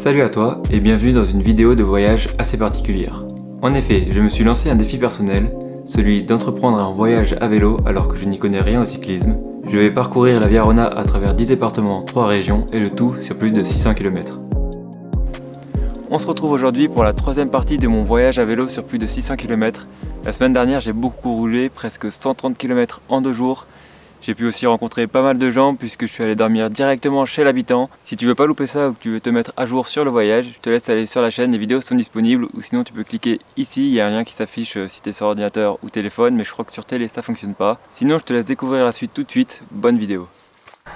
Salut à toi et bienvenue dans une vidéo de voyage assez particulière. En effet, je me suis lancé un défi personnel, celui d'entreprendre un voyage à vélo alors que je n'y connais rien au cyclisme. Je vais parcourir la Via Rona à travers 10 départements, 3 régions et le tout sur plus de 600 km. On se retrouve aujourd'hui pour la troisième partie de mon voyage à vélo sur plus de 600 km. La semaine dernière j'ai beaucoup roulé, presque 130 km en 2 jours. J'ai pu aussi rencontrer pas mal de gens puisque je suis allé dormir directement chez l'habitant. Si tu veux pas louper ça ou que tu veux te mettre à jour sur le voyage, je te laisse aller sur la chaîne, les vidéos sont disponibles ou sinon tu peux cliquer ici, il y a un lien qui s'affiche si tu es sur ordinateur ou téléphone, mais je crois que sur télé ça fonctionne pas. Sinon je te laisse découvrir la suite tout de suite, bonne vidéo.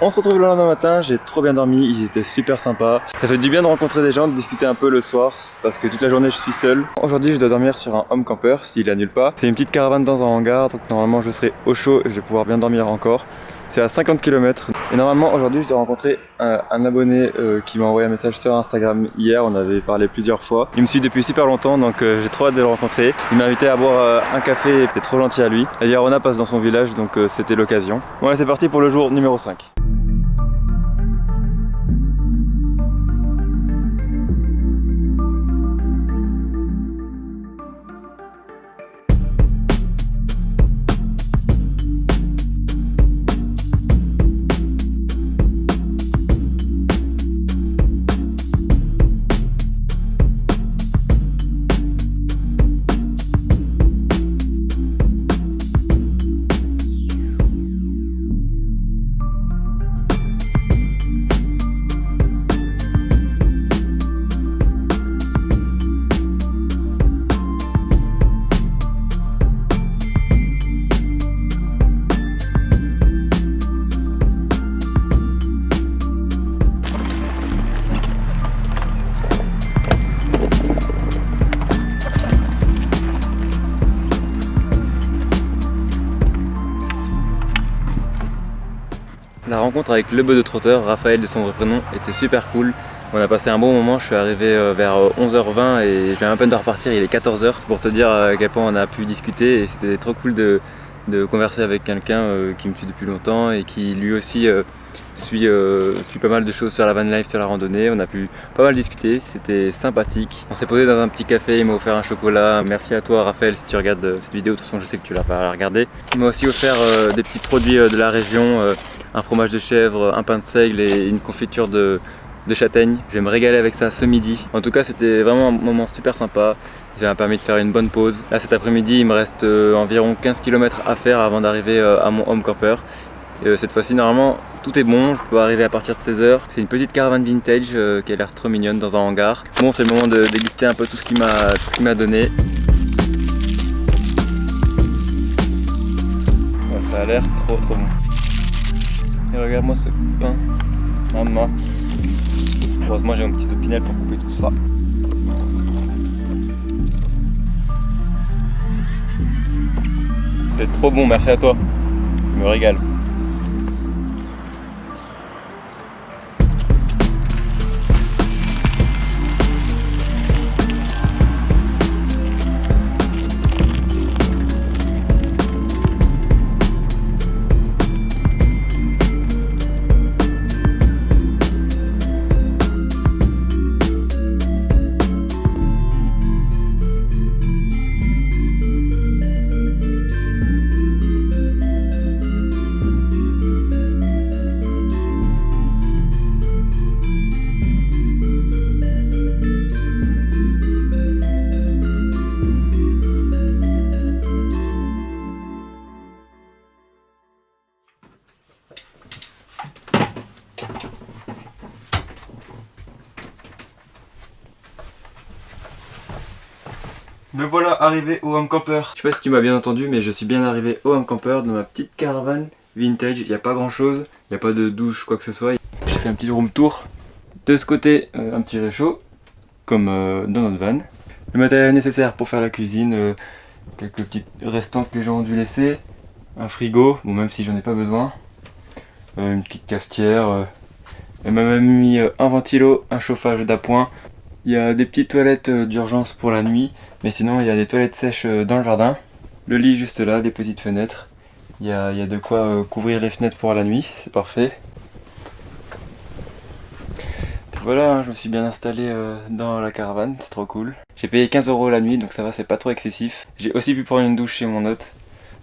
On se retrouve le lendemain matin, j'ai trop bien dormi, ils étaient super sympas. Ça fait du bien de rencontrer des gens, de discuter un peu le soir, parce que toute la journée je suis seul. Aujourd'hui je dois dormir sur un home camper, s'il est à nulle part. C'est une petite caravane dans un hangar, donc normalement je serai au chaud et je vais pouvoir bien dormir encore. C'est à 50 km. Et normalement aujourd'hui je dois rencontrer un abonné qui m'a envoyé un message sur Instagram hier, on avait parlé plusieurs fois. Il me suit depuis super longtemps donc j'ai trop hâte de le rencontrer. Il m'a invité à boire un café et c'était trop gentil à lui. La Via Rona passe dans son village donc c'était l'occasion. Bon allez c'est parti pour le jour numéro 5. La rencontre avec le bœuf de trotteur, Raphaël de son vrai prénom, était super cool. On a passé un bon moment, je suis arrivé vers 11h20 et je viens à peine de repartir, il est 14h. C'est pour te dire à quel point on a pu discuter et c'était trop cool de converser avec quelqu'un qui me suit depuis longtemps et qui lui aussi suit pas mal de choses sur la van life, sur la randonnée. On a pu pas mal discuter, c'était sympathique. On s'est posé dans un petit café, il m'a offert un chocolat. Merci à toi Raphaël si tu regardes cette vidéo, de toute façon je sais que tu l'as pas regardé. Il m'a aussi offert des petits produits de la région, un fromage de chèvre, un pain de seigle et une confiture de châtaigne. Je vais me régaler avec ça ce midi. En tout cas c'était vraiment un moment super sympa. Ça m'a permis de faire une bonne pause. Là cet après-midi il me reste environ 15 km à faire avant d'arriver à mon home camper. Cette fois-ci normalement tout est bon, je peux arriver à partir de 16h. C'est une petite caravane vintage qui a l'air trop mignonne dans un hangar. Bon c'est le moment de déguster un peu tout ce qu'il m'a donné. Ouais, ça a l'air trop bon. Et regarde-moi ce pain. Maman. Heureusement j'ai mon petit opinel pour couper tout ça. C'est trop bon, merci à toi. Je me régale. Me voilà arrivé au home camper. Je sais pas si tu m'as bien entendu mais je suis bien arrivé au home camper dans ma petite caravane vintage. Il n'y a pas grand chose, il n'y a pas de douche quoi que ce soit. J'ai fait un petit room tour. De ce côté un petit réchaud comme dans notre van. Le matériel nécessaire pour faire la cuisine, quelques petits restants que les gens ont dû laisser. Un frigo, bon même si j'en ai pas besoin. Une petite cafetière. Elle m'a même mis un ventilo, un chauffage d'appoint. Il y a des petites toilettes d'urgence pour la nuit, mais sinon il y a des toilettes sèches dans le jardin. Le lit juste là, des petites fenêtres. Il y a de quoi couvrir les fenêtres pour la nuit, c'est parfait. Voilà, hein, je me suis bien installé dans la caravane, c'est trop cool. J'ai payé 15 € la nuit, donc ça va, c'est pas trop excessif. J'ai aussi pu prendre une douche chez mon hôte,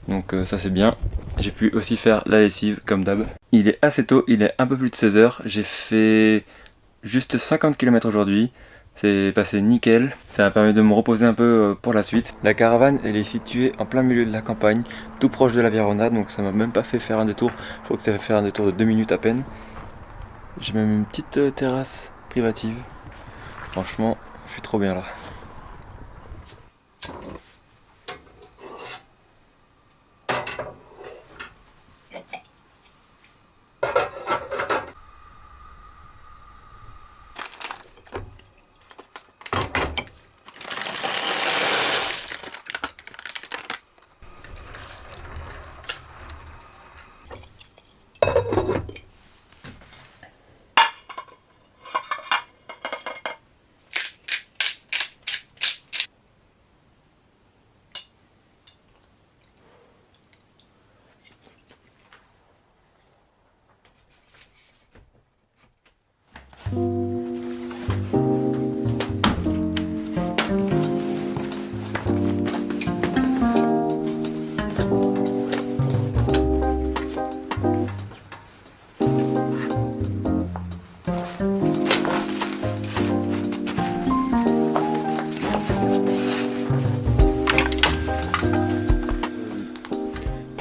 donc ça c'est bien. J'ai pu aussi faire la lessive, comme d'hab. Il est assez tôt, il est un peu plus de 16 h. J'ai fait juste 50 km aujourd'hui. C'est passé nickel, ça m'a permis de me reposer un peu pour la suite. La caravane, elle est située en plein milieu de la campagne, tout proche de la Via Rona, donc ça m'a même pas fait faire un détour. Je crois que ça fait faire un détour de 2 minutes à peine. J'ai même une petite terrasse privative. Franchement, je suis trop bien là.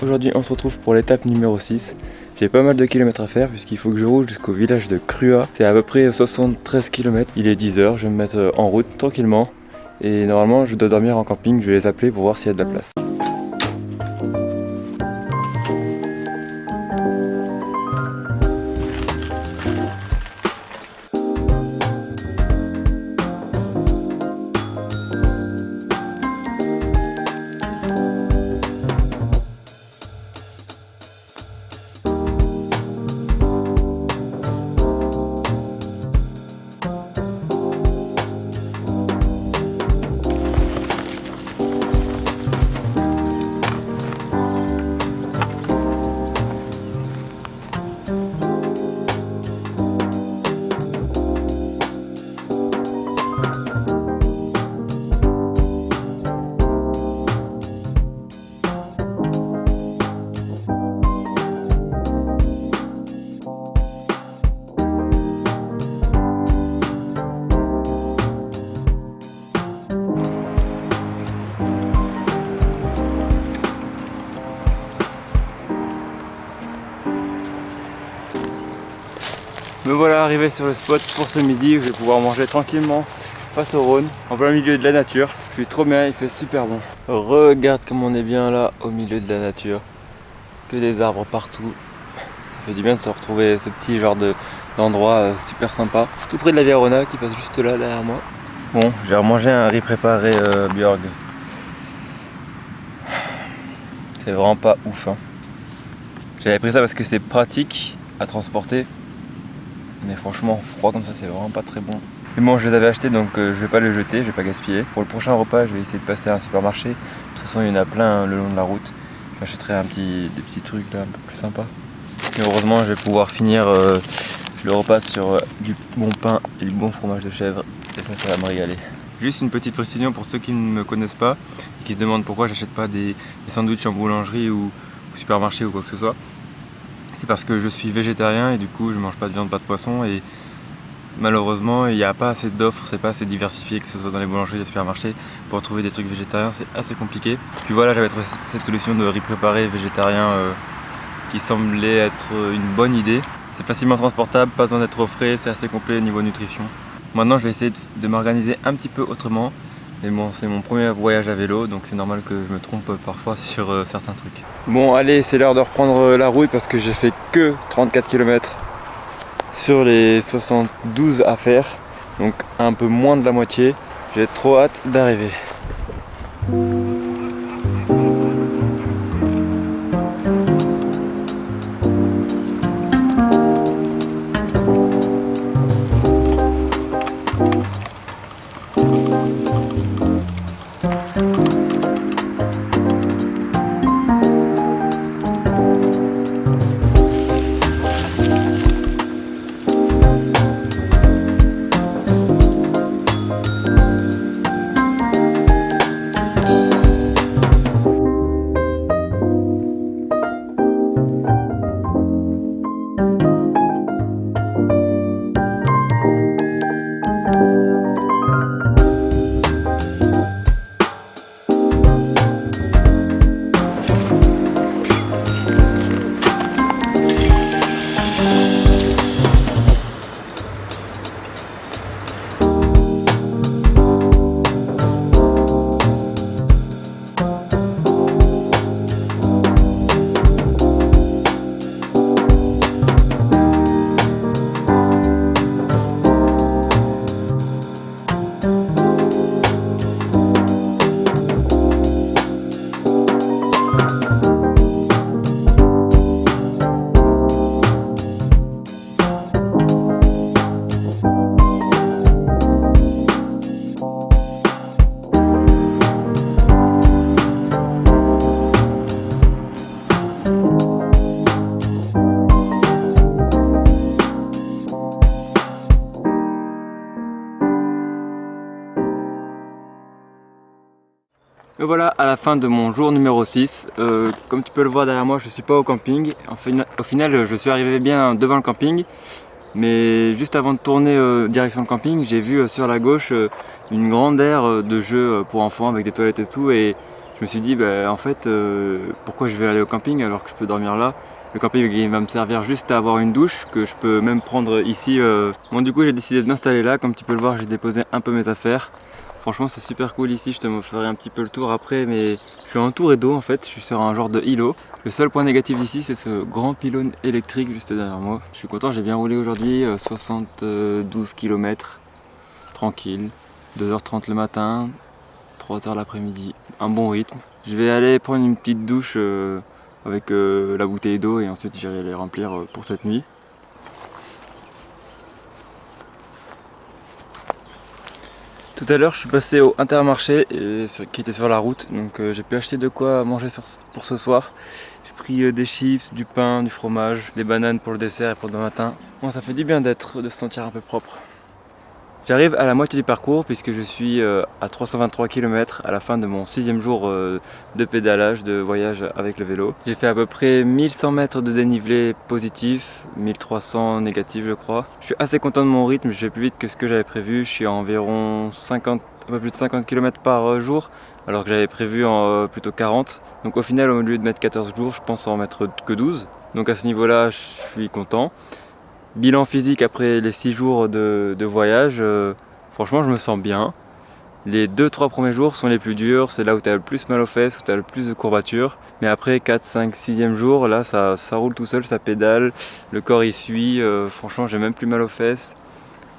Aujourd'hui on se retrouve pour l'étape numéro 6. J'ai pas mal de kilomètres à faire puisqu'il faut que je roule jusqu'au village de Crua. C'est à peu près 73 km. Il est 10 h, je vais me mettre en route tranquillement. Et normalement je dois dormir en camping, je vais les appeler pour voir s'il y a de la place. Me voilà arrivé sur le spot pour ce midi où je vais pouvoir manger tranquillement face au Rhône, en plein milieu de la nature. Je suis trop bien, il fait super bon. Regarde comme on est bien là au milieu de la nature. Que des arbres partout. Ça fait du bien de se retrouver ce petit genre d'endroit super sympa. Tout près de la Via Rona qui passe juste là derrière moi. Bon, j'ai remangé un riz préparé Björg. C'est vraiment pas ouf. Hein. J'avais pris ça parce que c'est pratique à transporter. Mais franchement, froid comme ça, c'est vraiment pas très bon. Mais bon, je les avais achetés donc je vais pas les jeter, je vais pas gaspiller. Pour le prochain repas, je vais essayer de passer à un supermarché. De toute façon, il y en a plein le long de la route. J'achèterai des petits trucs là un peu plus sympas. Et heureusement, je vais pouvoir finir le repas sur du bon pain et du bon fromage de chèvre. Et ça va me régaler. Juste une petite précision pour ceux qui ne me connaissent pas et qui se demandent pourquoi j'achète pas des sandwichs en boulangerie ou au supermarché ou quoi que ce soit. C'est parce que je suis végétarien et du coup je mange pas de viande, pas de poisson et malheureusement il n'y a pas assez d'offres, c'est pas assez diversifié que ce soit dans les boulangeries et les supermarchés pour trouver des trucs végétariens, c'est assez compliqué. Puis voilà, j'avais trouvé cette solution de riz préparé végétarien qui semblait être une bonne idée. C'est facilement transportable, pas besoin d'être au frais, c'est assez complet au niveau nutrition. Maintenant je vais essayer de m'organiser un petit peu autrement. Mais bon, c'est mon premier voyage à vélo, donc c'est normal que je me trompe parfois sur certains trucs. Bon, allez, c'est l'heure de reprendre la route parce que j'ai fait que 34 km sur les 72 à faire. Donc un peu moins de la moitié. J'ai trop hâte d'arriver. Me voilà à la fin de mon jour numéro 6. Comme tu peux le voir derrière moi, je suis pas au camping. Au final, je suis arrivé bien devant le camping. Mais juste avant de tourner direction le camping, j'ai vu sur la gauche une grande aire de jeux pour enfants avec des toilettes et tout. Et je me suis dit, en fait, pourquoi je vais aller au camping alors que je peux dormir là? Le camping il va me servir juste à avoir une douche que je peux même prendre ici. Bon, du coup, j'ai décidé de m'installer là. Comme tu peux le voir, j'ai déposé un peu mes affaires. Franchement, c'est super cool ici. Je te ferai un petit peu le tour après, mais je suis entouré d'eau en fait. Je suis sur un genre de îlot. Le seul point négatif d'ici, c'est ce grand pylône électrique juste derrière moi. Je suis content, j'ai bien roulé aujourd'hui, 72 km, tranquille, 2h30 le matin, 3h l'après-midi, un bon rythme. Je vais aller prendre une petite douche avec la bouteille d'eau et ensuite j'irai les remplir pour cette nuit. Tout à l'heure, je suis passé au Intermarché qui était sur la route, donc j'ai pu acheter de quoi manger pour ce soir. J'ai pris des chips, du pain, du fromage, des bananes pour le dessert et pour demain matin. Bon, ça fait du bien de se sentir un peu propre. J'arrive à la moitié du parcours puisque je suis à 323 km à la fin de mon 6e jour de pédalage, de voyage avec le vélo. J'ai fait à peu près 1100 mètres de dénivelé positif, 1300 négatif je crois. Je suis assez content de mon rythme, je vais plus vite que ce que j'avais prévu. Je suis à environ un peu plus de 50 km par jour alors que j'avais prévu plutôt 40. Donc au final, au lieu de mettre 14 jours, je pense en mettre que 12. Donc à ce niveau-là, je suis content. Bilan physique après les 6 jours de voyage, franchement je me sens bien. Les 2-3 premiers jours sont les plus durs, c'est là où tu as le plus mal aux fesses, où tu as le plus de courbatures. Mais après 4, 5, 6e jour, là ça roule tout seul, ça pédale, le corps y suit, franchement j'ai même plus mal aux fesses.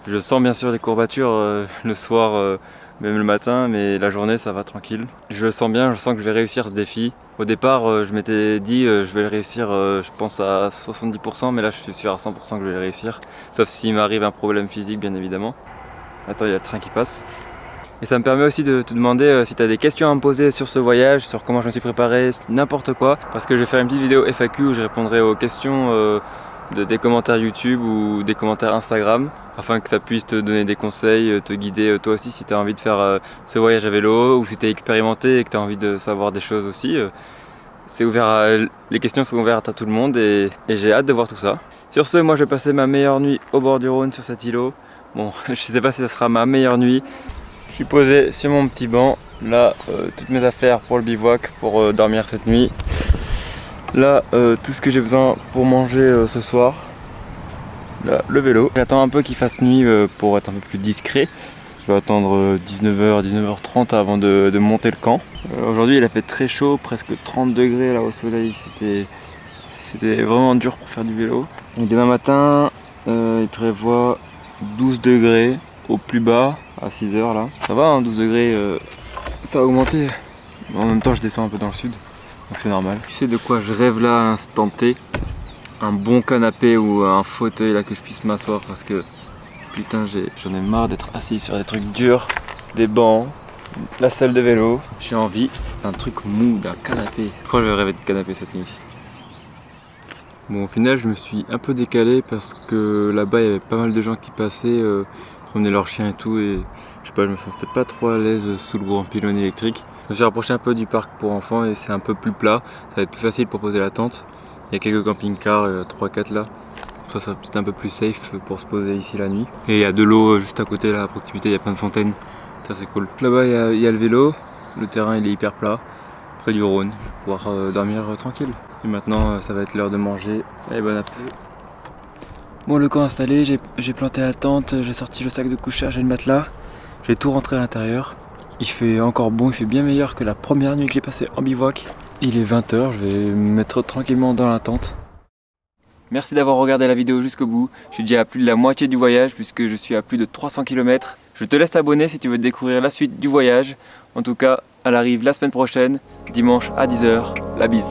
Je sens bien sûr les courbatures le soir, même le matin, mais la journée ça va tranquille. Je le sens bien, je sens que je vais réussir ce défi. Au départ, je m'étais dit je vais le réussir, je pense à 70%, mais là je suis sûr à 100% que je vais le réussir. Sauf s'il m'arrive un problème physique, bien évidemment. Attends, il y a le train qui passe. Et ça me permet aussi de te demander si tu as des questions à me poser sur ce voyage, sur comment je me suis préparé, n'importe quoi. Parce que je vais faire une petite vidéo FAQ où je répondrai aux questions des commentaires YouTube ou des commentaires Instagram, afin que ça puisse te donner des conseils, te guider toi aussi si tu as envie de faire ce voyage à vélo, ou si tu es expérimenté et que tu as envie de savoir des choses aussi. C'est ouvert les questions sont ouvertes à tout le monde et j'ai hâte de voir tout ça. Sur ce, moi je vais passer ma meilleure nuit au bord du Rhône sur cet îlot. Bon, je sais pas si ça sera ma meilleure nuit. Je suis posé sur mon petit banc, là toutes mes affaires pour le bivouac, pour dormir cette nuit. Là, tout ce que j'ai besoin pour manger ce soir. Là, le vélo. J'attends un peu qu'il fasse nuit pour être un peu plus discret. Je vais attendre 19h, 19h30 avant de monter le camp. Aujourd'hui, il a fait très chaud, presque 30 degrés là au soleil. C'était vraiment dur pour faire du vélo. Et demain matin, il prévoit 12 degrés au plus bas à 6h là. Ça va, hein, 12 degrés, ça a augmenté. En même temps, je descends un peu dans le sud. Donc c'est normal. Tu sais de quoi je rêve là à l'instant T? Un bon canapé ou un fauteuil là que je puisse m'asseoir parce que putain j'en ai marre d'être assis sur des trucs durs, des bancs, la salle de vélo. J'ai envie d'un truc mou, d'un canapé. Je crois que je vais rêver de canapé cette nuit. Bon, au final je me suis un peu décalé parce que là-bas il y avait pas mal de gens qui passaient, promenaient leurs chiens et tout, et je sais pas, je me sentais pas trop à l'aise sous le grand pylône électrique. Je me suis rapproché un peu du parc pour enfants et c'est un peu plus plat, ça va être plus facile pour poser la tente. Il y a quelques camping-cars, 3-4 là. Ça sera peut-être un peu plus safe pour se poser ici la nuit. Et il y a de l'eau juste à côté là, à proximité, il y a plein de fontaines. Ça c'est cool. Là-bas il y a le vélo, le terrain il est hyper plat, près du Rhône. Je vais pouvoir dormir tranquille. Et maintenant ça va être l'heure de manger. Allez, bon appétit. Bon, le camp installé, j'ai planté la tente, j'ai sorti le sac de couchage et le matelas. J'ai tout rentré à l'intérieur. Il fait encore bon, il fait bien meilleur que la première nuit que j'ai passée en bivouac. Il est 20h, je vais me mettre tranquillement dans la tente. Merci d'avoir regardé la vidéo jusqu'au bout. Je suis déjà à plus de la moitié du voyage puisque je suis à plus de 300 km. Je te laisse t'abonner si tu veux découvrir la suite du voyage. En tout cas, elle arrive la semaine prochaine, dimanche à 10h. La bise.